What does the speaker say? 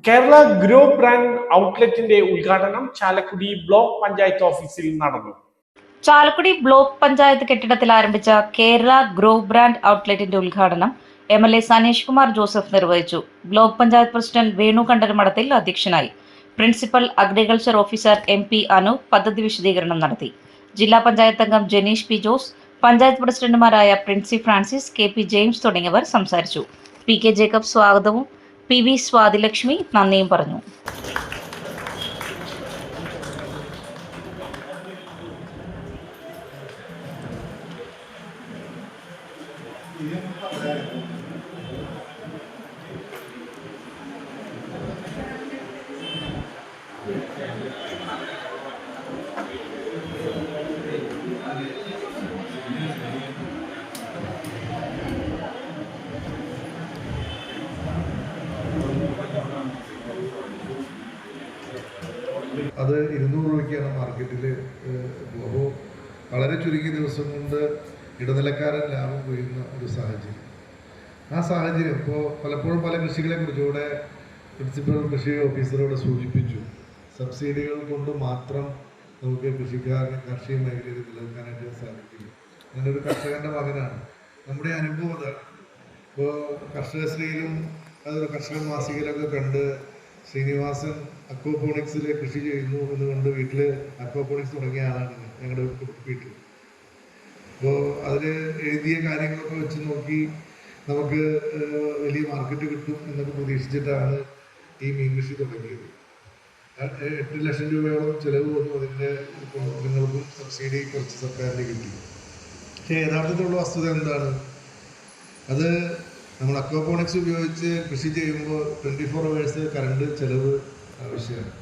Kerala grow brand ഔട്ട്ലെറ്റിന്റെ ഉദ്ഘാടനം Chalakudy block panchayat ഓഫീസിൽ നടന്നു. ചാലക്കുടി ബ്ലോക്ക് പഞ്ചായത്ത് കെട്ടിടത്തിൽ ആരംഭിച്ച കേരള ഗ്രോ ബ്രാൻഡ് ഔട്ട്ലെറ്റിന്റെ ഉദ്ഘാടനം MLA സനീഷ് കുമാർ ജോസഫ് നിർവഹിച്ചു. ബ്ലോക്ക് പഞ്ചായത്ത് പ്രസിഡന്റ് വേണു കണ്ടരമഠത്തിൽ അധ്യക്ഷനായി. Principal agriculture officer MP Anu പദ്ധതി വിശദീകരണം നടത്തി. ജില്ലാ പഞ്ചായത്ത് അംഗം ജനീഷ് P. ജോസ്, പഞ്ചായത്ത് പ്രസിഡന്റുമാരായ പ്രിൻസി ഫ്രാൻസിസ്, KP ജെയിംസ് തുടങ്ങിയവർ സംസാരിച്ചു. PK ജേക്കബ് സ്വാഗതവും PV സ്വാതിലക്ഷ്മി നന്ദിയും പറഞ്ഞു. അത് 200 രൂപയ്ക്കാണ് മാർക്കറ്റിൽ. അപ്പോൾ വളരെ ചുരുങ്ങിയ ദിവസം കൊണ്ട് ഇടനിലക്കാരൻ ലാഭം കൊയ്യുന്ന ഒരു സാഹചര്യം. ആ സാഹചര്യം ഇപ്പോൾ പലപ്പോഴും പല കൃഷികളെ കുറിച്ച് ഇവിടെ പ്രിൻസിപ്പൽ കൃഷി ഓഫീസറോട് സൂചിപ്പിച്ചു. സബ്സിഡികൾ കൊണ്ട് മാത്രം നമുക്ക് കാർഷിക മേഖലയിൽ നിലനിൽക്കാനായിട്ട് സാധിക്കില്ല. അങ്ങനെ ഒരു കർഷകൻ്റെ മകനാണ്. നമ്മുടെ അനുഭവം അതാണ്. ഇപ്പോൾ കർഷകശ്രീയിലും അതൊരു കർഷക മാസികയിലൊക്കെ കണ്ട് ശ്രീനിവാസൻ അക്വാപോണിക്സിൽ കൃഷി ചെയ്യുന്നു എന്നുകൊണ്ട് വീട്ടിൽ അക്വാപോണിക്സ് തുടങ്ങിയ ആളാണ് ഞങ്ങളുടെ വീട്ടിൽ. അപ്പോൾ അതിൽ എഴുതിയ കാര്യങ്ങളൊക്കെ വെച്ച് നോക്കി നമുക്ക് വലിയ മാർക്കറ്റ് കിട്ടും എന്നൊക്കെ പ്രതീക്ഷിച്ചിട്ടാണ് ഈ മീൻ കൃഷി തുടങ്ങിയത്. 8 ലക്ഷം രൂപയോളം ചിലവ് വന്നു. അതിൻ്റെ കുടുംബങ്ങൾക്കും സബ്സിഡി കുറച്ച് സർക്കാരിന് കിട്ടി. പക്ഷേ യഥാർത്ഥത്തിലുള്ള വസ്തുത എന്താണ്? അത് നമ്മൾ അക്വാപോണിക്സ് ഉപയോഗിച്ച് കൃഷി ചെയ്യുമ്പോൾ 24 hours കറണ്ട് ചിലവ് ആവശ്യമാണ്.